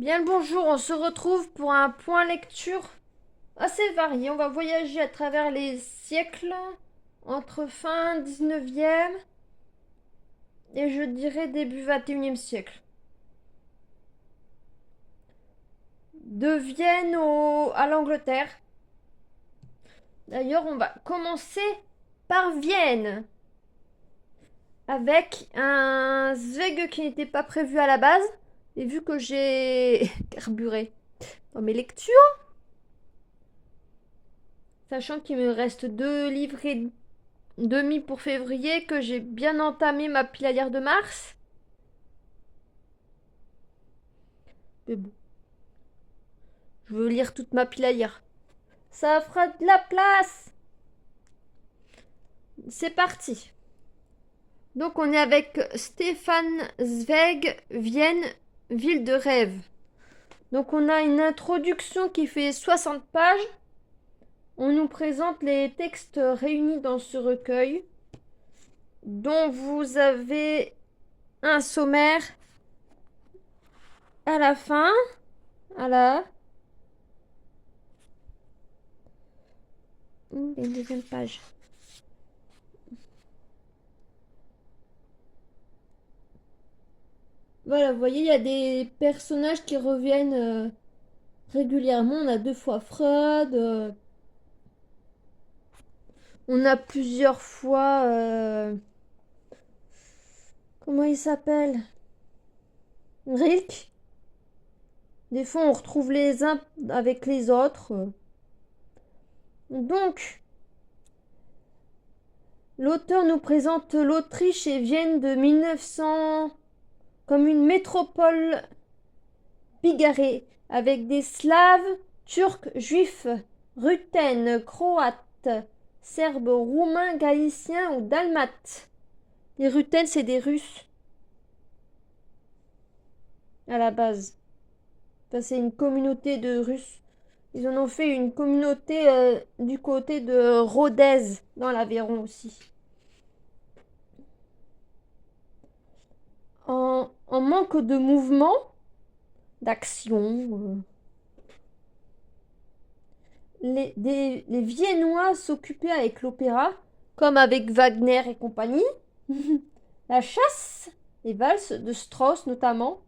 Bien le bonjour, on se retrouve pour un point lecture assez varié. On va voyager à travers les siècles, entre fin 19e et je dirais début 21e siècle. De Vienne à l'Angleterre. D'ailleurs, on va commencer par Vienne, avec un Zweig qui n'était pas prévu à la base, et vu que j'ai carburé dans mes lectures, sachant qu'il me reste 2 livres et demi pour février, que j'ai bien entamé ma pile à lire de mars. Mais bon, je veux lire toute ma pile à lire. Ça fera de la place. C'est parti. Donc on est avec Stéphane Zweig, Vienne, ville de rêve. Donc on a une introduction qui fait 60 pages. On nous présente les textes réunis dans ce recueil, dont vous avez un sommaire à la fin, à la une deuxième page. Voilà, vous voyez, il y a des personnages qui reviennent régulièrement. On a 2 fois Freud, on a plusieurs fois... comment il s'appelle? Rilke. Des fois, on retrouve les uns avec les autres. Donc, l'auteur nous présente l'Autriche et Vienne de 1900 comme une métropole bigarrée, avec des Slaves, Turcs, Juifs, Ruthènes, Croates, Serbes, Roumains, Galiciens ou Dalmates. Les Ruthènes, c'est des Russes à la base. Enfin, c'est une communauté de Russes. Ils en ont fait une communauté du côté de Rodez, dans l'Aveyron aussi. En manque de mouvement, d'action, les Viennois s'occupaient avec l'opéra, comme avec Wagner et compagnie. La chasse, les valses de Strauss notamment.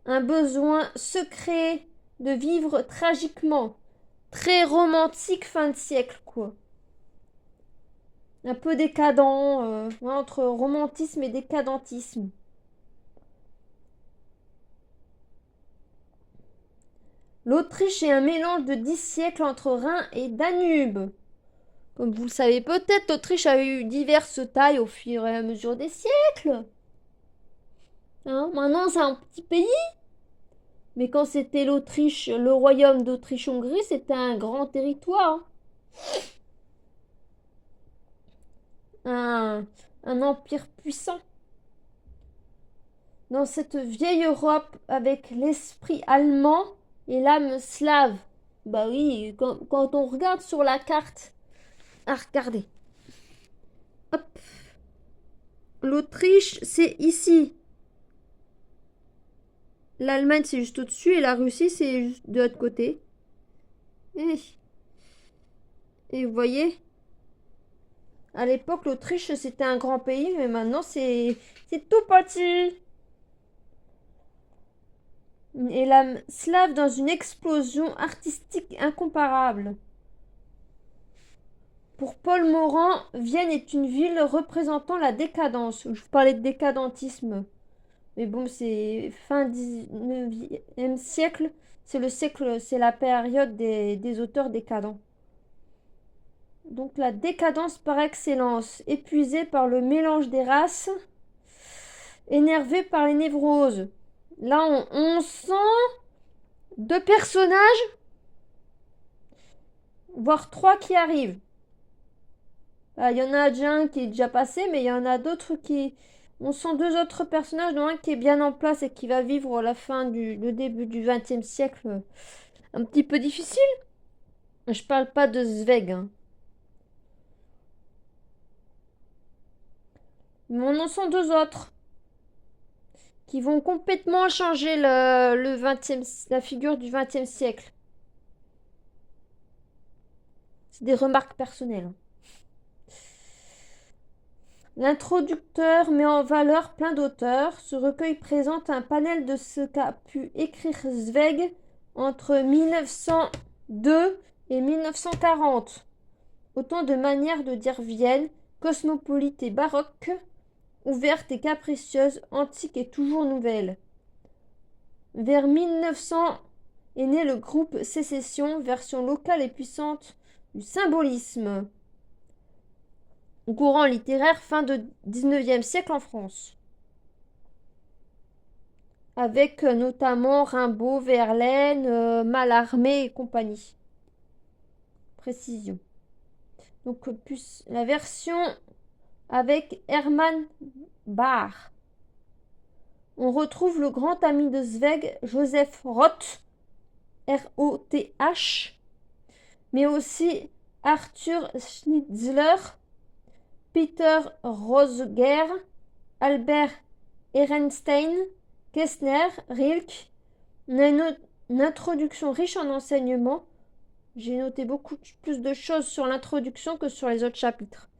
Un besoin secret de vivre tragiquement. Très romantique fin de siècle, quoi. Un peu décadent, entre romantisme et décadentisme. L'Autriche est un mélange de 10 siècles entre Rhin et Danube. Comme vous le savez peut-être, l'Autriche a eu diverses tailles au fur et à mesure des siècles. Hein, maintenant, c'est un petit pays. Mais quand c'était l'Autriche, le royaume d'Autriche-Hongrie, c'était un grand territoire. Un empire puissant. Dans cette vieille Europe avec l'esprit allemand et l'âme slave. Bah oui, quand on regarde sur la carte, regardez. Hop. L'Autriche, c'est ici. L'Allemagne, c'est juste au-dessus et la Russie, c'est juste de l'autre côté. Et vous voyez, à l'époque, l'Autriche, c'était un grand pays, mais maintenant, c'est tout petit. Et l'âme slave dans une explosion artistique incomparable. Pour Paul Morand, Vienne est une ville représentant la décadence. Je vous parlais de décadentisme. Mais bon, c'est fin 19e siècle. C'est la période des auteurs décadents. Donc la décadence par excellence, épuisée par le mélange des races, énervée par les névroses. Là, on sent 2 personnages, voire 3 qui arrivent. Il y en a déjà un qui est déjà passé, mais il y en a d'autres qui... On sent 2 autres personnages, dont un qui est bien en place et qui va vivre le début du XXe siècle un petit peu difficile. Je parle pas de Zweig, hein. Mais on en sent 2 autres. qui vont complètement changer la figure du XXe siècle. C'est des remarques personnelles. L'introducteur met en valeur plein d'auteurs. Ce recueil présente un panel de ce qu'a pu écrire Zweig entre 1902 et 1940. Autant de manières de dire Vienne, cosmopolite et baroque, ouverte et capricieuse, antique et toujours nouvelle. Vers 1900 est né le groupe Sécession, version locale et puissante du symbolisme. Courant littéraire fin du XIXe siècle en France. Avec notamment Rimbaud, Verlaine, Mallarmé et compagnie. Précision. Donc plus la version avec Hermann Bahr. On retrouve le grand ami de Zweig, Joseph Roth, R-O-T-H, mais aussi Arthur Schnitzler, Peter Rosger, Albert Ehrenstein, Kessner, Rilke. On a une introduction riche en enseignements. J'ai noté beaucoup plus de choses sur l'introduction que sur les autres chapitres.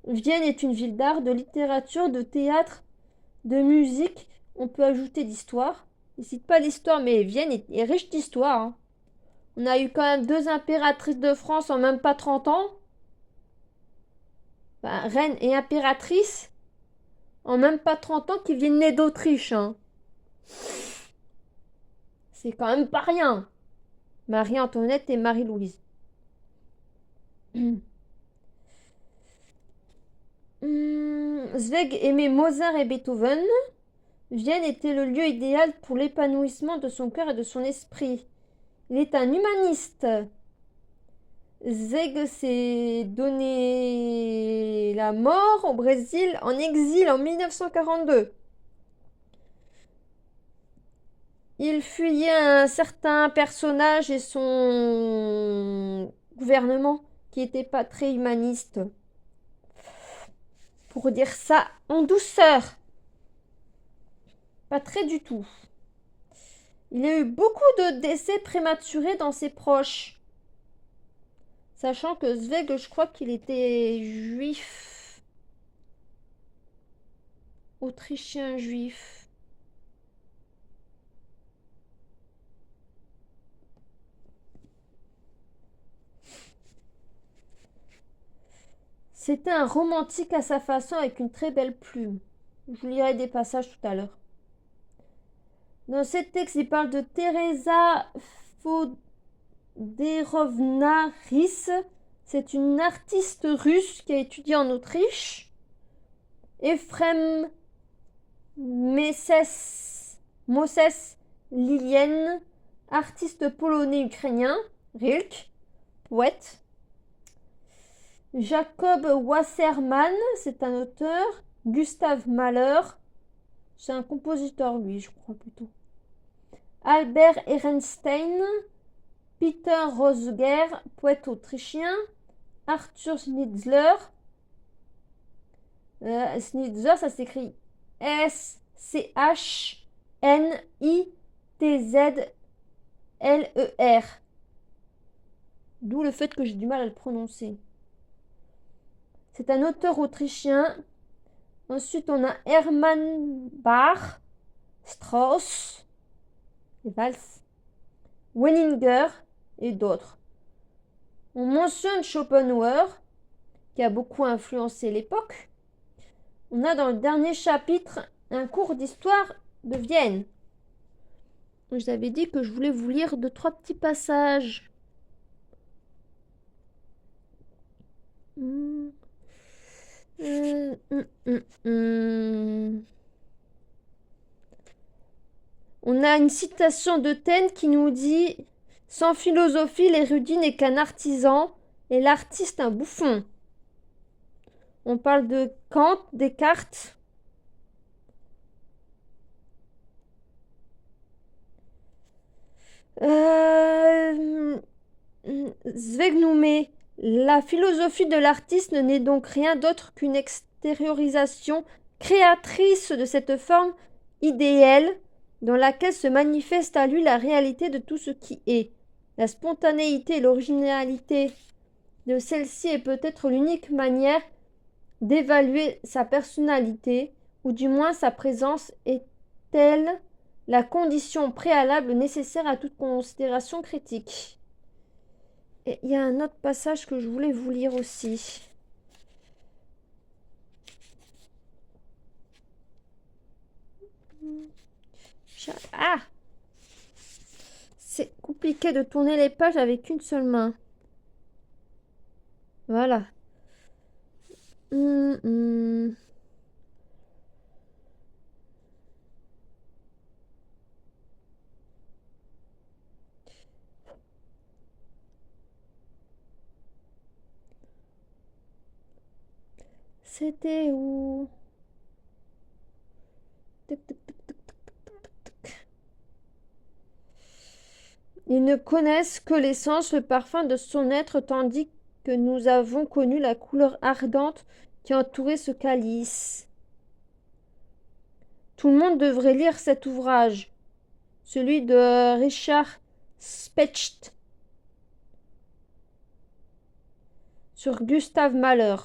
Vienne est une ville d'art, de littérature, de théâtre, de musique. On peut ajouter d'histoire. Je ne cite pas l'histoire, mais Vienne est riche d'histoire. Hein. On a eu quand même 2 impératrices de France en même pas 30 ans. Enfin, reine et impératrice en même pas 30 ans qui viennent nées d'Autriche. Hein. C'est quand même pas rien. Marie-Antoinette et Marie-Louise. Zweig aimait Mozart et Beethoven. Vienne était le lieu idéal pour l'épanouissement de son cœur et de son esprit. Il est un humaniste. Zweig s'est donné la mort au Brésil en exil en 1942. Il fuyait un certain personnage et son gouvernement qui n'était pas très humaniste. Pour dire ça en douceur. Pas très du tout. Il y a eu beaucoup de décès prématurés dans ses proches. Sachant que Zweig, je crois qu'il était juif. Autrichien juif. C'était un romantique à sa façon avec une très belle plume. Je vous lirai des passages tout à l'heure. Dans ce texte, il parle de Teresa Foderovna Ries. C'est une artiste russe qui a étudié en Autriche. Ephrem Moses Lilien, artiste polonais-ukrainien. Rilke, poète. Jacob Wasserman, c'est un auteur. Gustave Mahler, c'est un compositeur, lui, je crois plutôt. Albert Ehrenstein, Peter Rosger, poète autrichien. Arthur Schnitzler. Schnitzler, ça s'écrit S-C-H-N-I-T-Z-L-E-R. D'où le fait que j'ai du mal à le prononcer. C'est un auteur autrichien. Ensuite, on a Hermann Bach, Strauss, les valses, Wellinger et d'autres. On mentionne Schopenhauer, qui a beaucoup influencé l'époque. On a dans le dernier chapitre un cours d'histoire de Vienne. Je vous avais dit que je voulais vous lire 2-3 petits passages. On a une citation de Taine qui nous dit « Sans philosophie, l'érudit n'est qu'un artisan et l'artiste un bouffon. » On parle de Kant, Descartes. Zweig nous met « La philosophie de l'artiste n'est donc rien d'autre qu'une extériorisation créatrice de cette forme idéale dans laquelle se manifeste à lui la réalité de tout ce qui est. La spontanéité et l'originalité de celle-ci est peut-être l'unique manière d'évaluer sa personnalité, ou du moins sa présence est-elle la condition préalable nécessaire à toute considération critique. Et il y a un autre passage que je voulais vous lire aussi. Ah! C'est compliqué de tourner les pages avec une seule main. Voilà. C'était où? Ils ne connaissent que l'essence, le parfum de son être, tandis que nous avons connu la couleur ardente qui entourait ce calice. Tout le monde devrait lire cet ouvrage, celui de Richard Specht sur Gustave Mahler.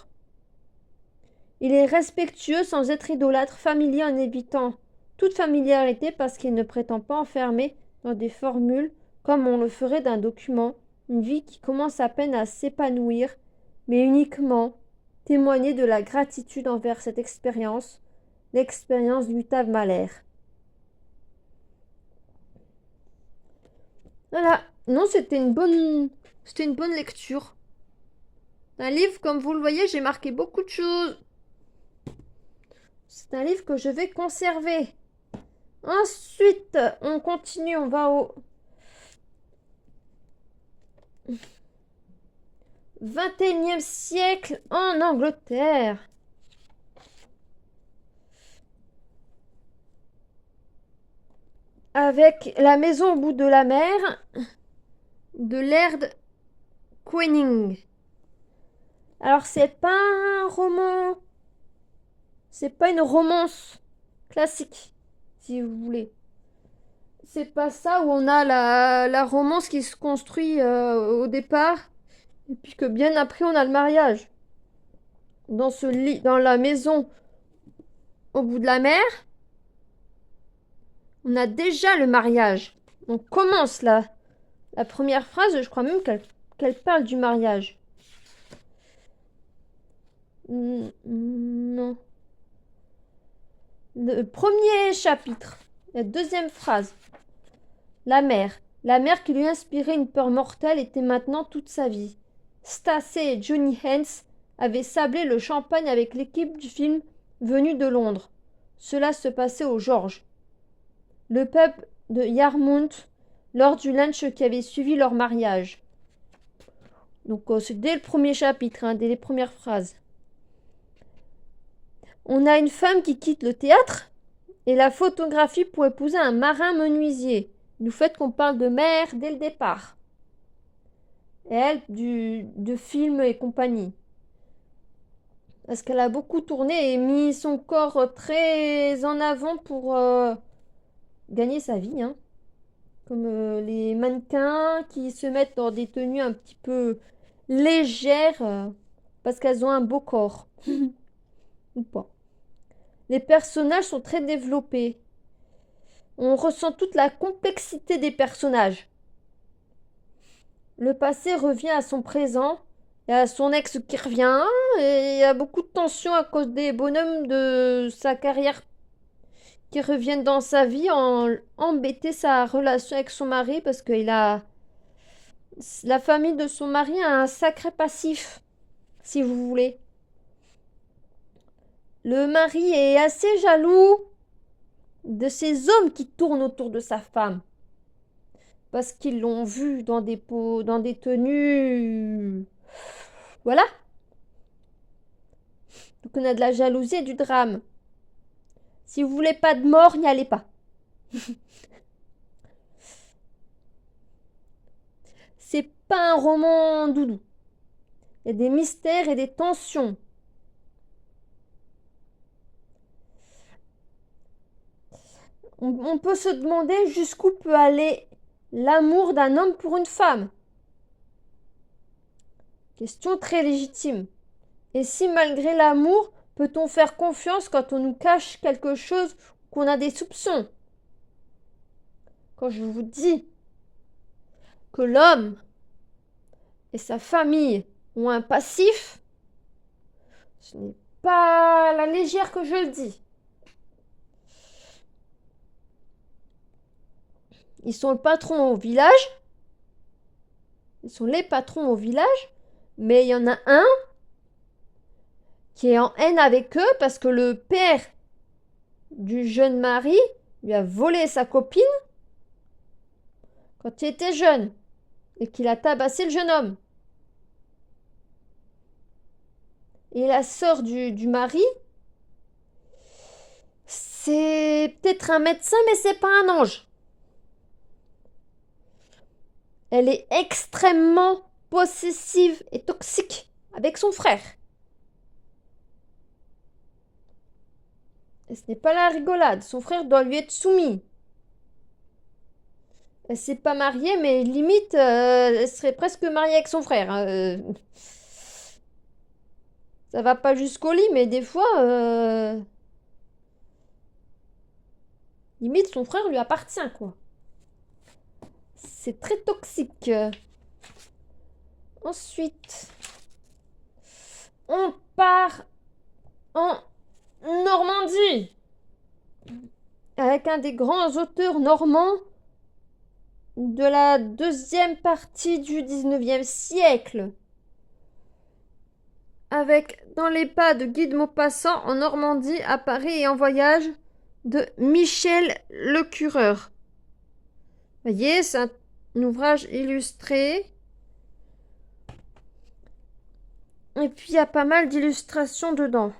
Il est respectueux sans être idolâtre, familier en évitant toute familiarité parce qu'il ne prétend pas enfermer dans des formules comme on le ferait d'un document, une vie qui commence à peine à s'épanouir, mais uniquement témoigner de la gratitude envers cette expérience, l'expérience du Gustave Mahler. Voilà, non, c'était une bonne lecture. Un livre, comme vous le voyez, j'ai marqué beaucoup de choses. C'est un livre que je vais conserver. Ensuite, on continue, on va au 21e siècle en Angleterre. Avec La maison au bout de la mer de Laird Queening. Alors, c'est pas un roman, c'est pas une romance classique, si vous voulez. C'est pas ça où on a la romance qui se construit au départ, et puis que bien après on a le mariage. Dans la maison au bout de la mer, on a déjà le mariage. On commence la première phrase, je crois même qu'elle parle du mariage. Non. Le premier chapitre, la deuxième phrase. La mer qui lui inspirait une peur mortelle était maintenant toute sa vie. Stacey et Johnny Hens avaient sablé le champagne avec l'équipe du film venue de Londres. Cela se passait au George, le pub de Yarmouth, lors du lunch qui avait suivi leur mariage. Donc c'est dès le premier chapitre, dès les premières phrases. On a une femme qui quitte le théâtre et la photographie pour épouser un marin menuisier. Du fait qu'on parle de mer dès le départ. Et elle, de films et compagnie. Parce qu'elle a beaucoup tourné et mis son corps très en avant pour gagner sa vie. Comme les mannequins qui se mettent dans des tenues un petit peu légères parce qu'elles ont un beau corps. Ou pas. Les personnages sont très développés. On ressent toute la complexité des personnages. Le passé revient à son présent. Il y a son ex qui revient. Et il y a beaucoup de tensions à cause des bonhommes de sa carrière qui reviennent dans sa vie, embêter sa relation avec son mari parce que la famille de son mari a un sacré passif, si vous voulez. Le mari est assez jaloux de ces hommes qui tournent autour de sa femme. Parce qu'ils l'ont vue dans des tenues. Voilà. Donc on a de la jalousie et du drame. Si vous voulez pas de mort, n'y allez pas. C'est pas un roman doudou. Il y a des mystères et des tensions. On peut se demander jusqu'où peut aller l'amour d'un homme pour une femme. Question très légitime. Et si malgré l'amour, peut-on faire confiance quand on nous cache quelque chose, qu'on a des soupçons? Quand je vous dis que l'homme et sa famille ont un passif, ce n'est pas à la légère que je le dis. Ils sont le patron au village. Ils sont les patrons au village. Mais il y en a un qui est en haine avec eux parce que le père du jeune mari lui a volé sa copine quand il était jeune et qu'il a tabassé le jeune homme. Et la sœur du mari, c'est peut-être un médecin, mais c'est pas un ange. Elle est extrêmement possessive et toxique avec son frère. Et ce n'est pas la rigolade. Son frère doit lui être soumis. Elle s'est pas mariée, mais limite, elle serait presque mariée avec son frère. Ça va pas jusqu'au lit, mais des fois, limite, son frère lui appartient, quoi. C'est très toxique. Ensuite, on part en Normandie avec un des grands auteurs normands de la deuxième partie du 19e siècle. Avec Dans les pas de Guy de Maupassant en Normandie, à Paris et en voyage de Michel Lecureur. Vous voyez, c'est un ouvrage illustré. Et puis il y a pas mal d'illustrations dedans.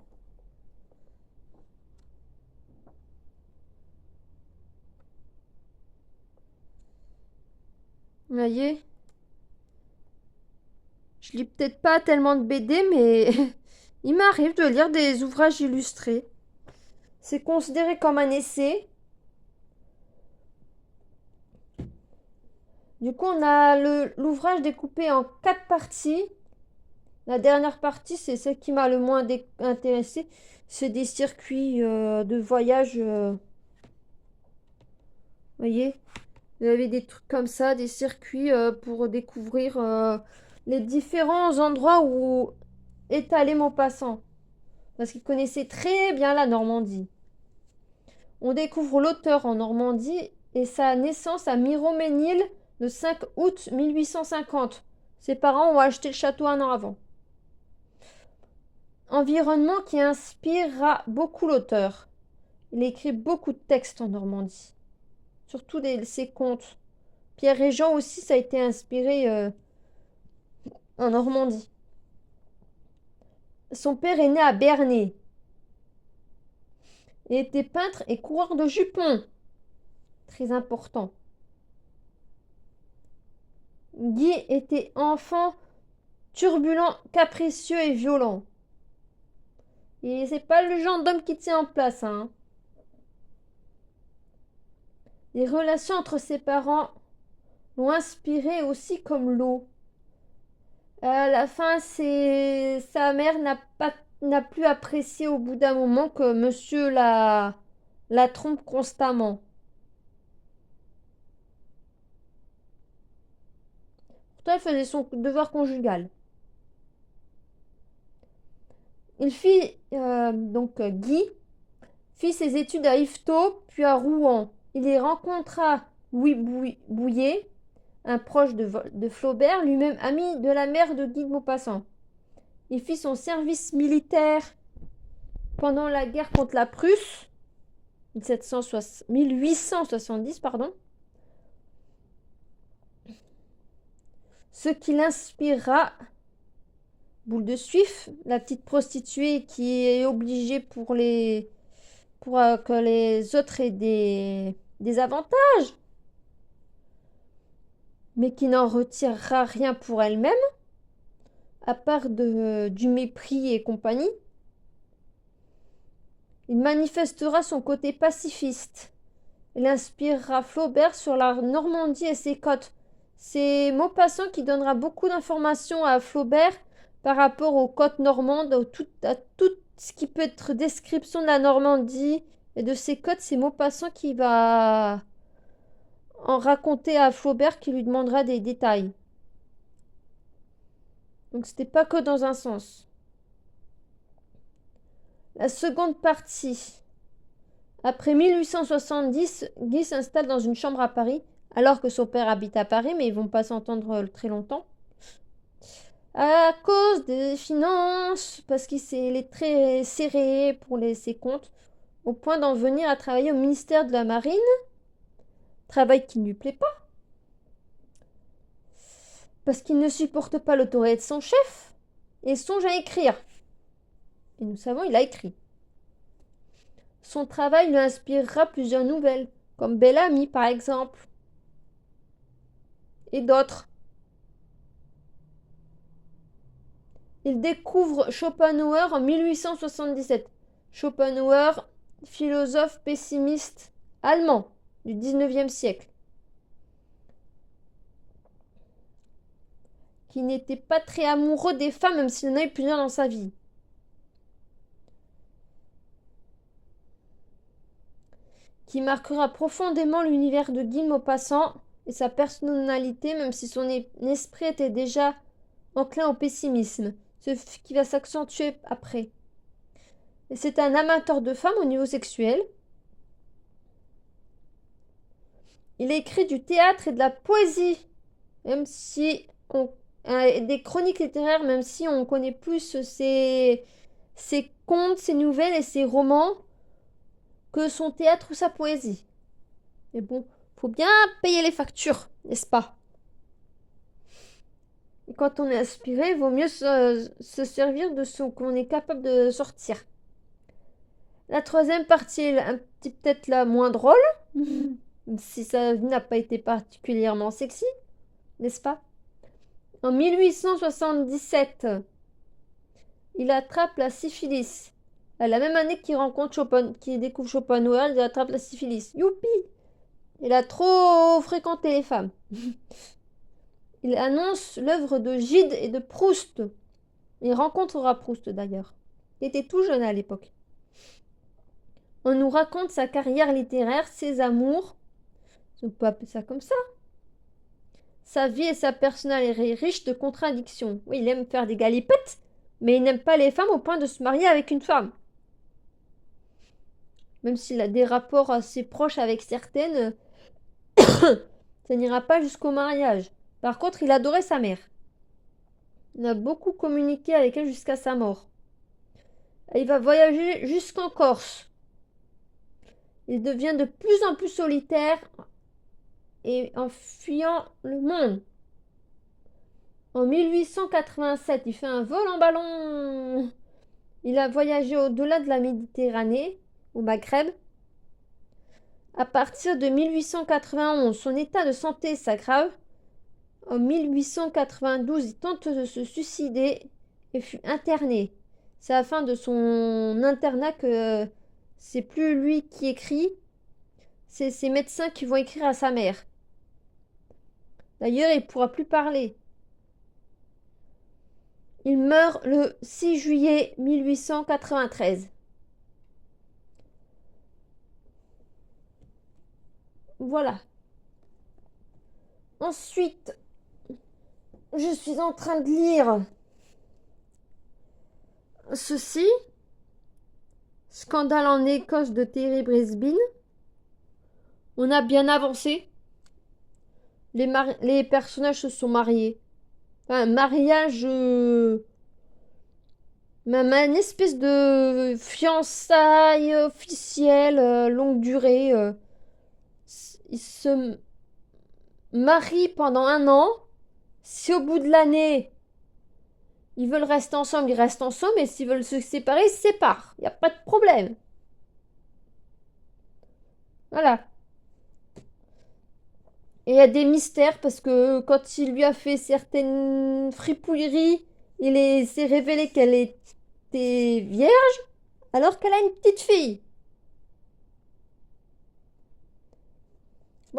Vous voyez? Je lis peut-être pas tellement de BD, mais il m'arrive de lire des ouvrages illustrés. C'est considéré comme un essai. Du coup, on a l'ouvrage découpé en 4 parties. La dernière partie, c'est celle qui m'a le moins intéressé. C'est des circuits de voyage. Vous voyez? Vous avez des trucs comme ça, des circuits pour découvrir les différents endroits où est allé Maupassant. Parce qu'il connaissait très bien la Normandie. On découvre l'auteur en Normandie et sa naissance à Miromesnil le 5 août 1850. Ses parents ont acheté le château un an avant. Environnement qui inspirera beaucoup l'auteur. Il écrit beaucoup de textes en Normandie. Surtout ses contes. Pierre et Jean aussi, ça a été inspiré en Normandie. Son père est né à Bernay. Il était peintre et coureur de jupons. Très important. Guy était enfant turbulent, capricieux et violent. Et c'est pas le genre d'homme qui tient en place, hein. Les relations entre ses parents l'ont inspiré aussi comme l'eau. À la fin, sa mère n'a plus apprécié au bout d'un moment que monsieur la trompe constamment. Pourtant, elle faisait son devoir conjugal. Guy fit ses études à Yvetot, puis à Rouen. Il y rencontra Louis Bouillet, un proche de Flaubert, lui-même ami de la mère de Guy de Maupassant. Il fit son service militaire pendant la guerre contre la Prusse, 1870, ce qui l'inspirera Boule de Suif, la petite prostituée qui est obligée pour que les autres aient des avantages, mais qui n'en retirera rien pour elle-même, à part du mépris et compagnie. Il manifestera son côté pacifiste Elle inspirera Flaubert sur la Normandie et ses côtes. C'est Maupassant qui donnera beaucoup d'informations à Flaubert par rapport aux côtes normandes, à tout ce qui peut être description de la Normandie et de ses côtes. C'est Maupassant qui va en raconter à Flaubert, qui lui demandera des détails. Donc c'était pas que dans un sens. La seconde partie. Après 1870, Guy s'installe dans une chambre à Paris, alors que son père habite à Paris, mais ils vont pas s'entendre très longtemps. À cause des finances, parce qu'il est très serré pour ses comptes, au point d'en venir à travailler au ministère de la Marine, travail qui ne lui plaît pas, parce qu'il ne supporte pas l'autorité de son chef, et songe à écrire. Et nous savons, il a écrit. Son travail lui inspirera plusieurs nouvelles, comme Bel Ami par exemple, et d'autres. Il découvre Schopenhauer en 1877. Schopenhauer, philosophe pessimiste allemand du XIXe siècle, qui n'était pas très amoureux des femmes, même s'il en a eu plusieurs dans sa vie. Qui marquera profondément l'univers de Guy de Maupassant et sa personnalité, même si son esprit était déjà enclin au pessimisme, ce qui va s'accentuer après. Et c'est un amateur de femmes au niveau sexuel. Il écrit du théâtre et de la poésie, même si des chroniques littéraires, même si on connaît plus ses contes, ses nouvelles et ses romans que son théâtre ou sa poésie. Mais bon, faut bien payer les factures, n'est-ce pas? Et quand on est inspiré, il vaut mieux se servir de ce qu'on est capable de sortir. La troisième partie est peut-être la moins drôle, si sa vie n'a pas été particulièrement sexy, n'est-ce pas? En 1877, il attrape la syphilis. À la même année qu'il découvre Schopenhauer, il attrape la syphilis. Youpi! Il a trop fréquenté les femmes. Il annonce l'œuvre de Gide et de Proust. Il rencontrera Proust d'ailleurs. Il était tout jeune à l'époque. On nous raconte sa carrière littéraire, ses amours. On peut appeler ça comme ça. Sa vie et sa personnalité riche de contradictions. Oui, il aime faire des galipettes, mais il n'aime pas les femmes au point de se marier avec une femme. Même s'il a des rapports assez proches avec certaines, ça n'ira pas jusqu'au mariage. Par contre, il adorait sa mère. Il a beaucoup communiqué avec elle jusqu'à sa mort. Et il va voyager jusqu'en Corse. Il devient de plus en plus solitaire et en fuyant le monde. En 1887, il fait un vol en ballon. Il a voyagé au-delà de la Méditerranée, au Maghreb. À partir de 1891, son état de santé s'aggrave. En 1892, il tente de se suicider et fut interné. C'est à la fin de son internat que c'est plus lui qui écrit, c'est ses médecins qui vont écrire à sa mère. D'ailleurs, il ne pourra plus parler. Il meurt le 6 juillet 1893. Voilà. Ensuite, je suis en train de lire ceci. Scandale en Écosse de Terry Brisbane. On a bien avancé. Les personnages se sont mariés. Enfin, un mariage... même une espèce de fiançailles officielle, longue durée. Ils se marient pendant 1 an. Si au bout de l'année, ils veulent rester ensemble, ils restent ensemble. Et s'ils veulent se séparer, ils se séparent. Il n'y a pas de problème. Voilà. Et il y a des mystères parce que quand il lui a fait certaines fripouilleries, il s'est révélé qu'elle était vierge alors qu'elle a une petite fille.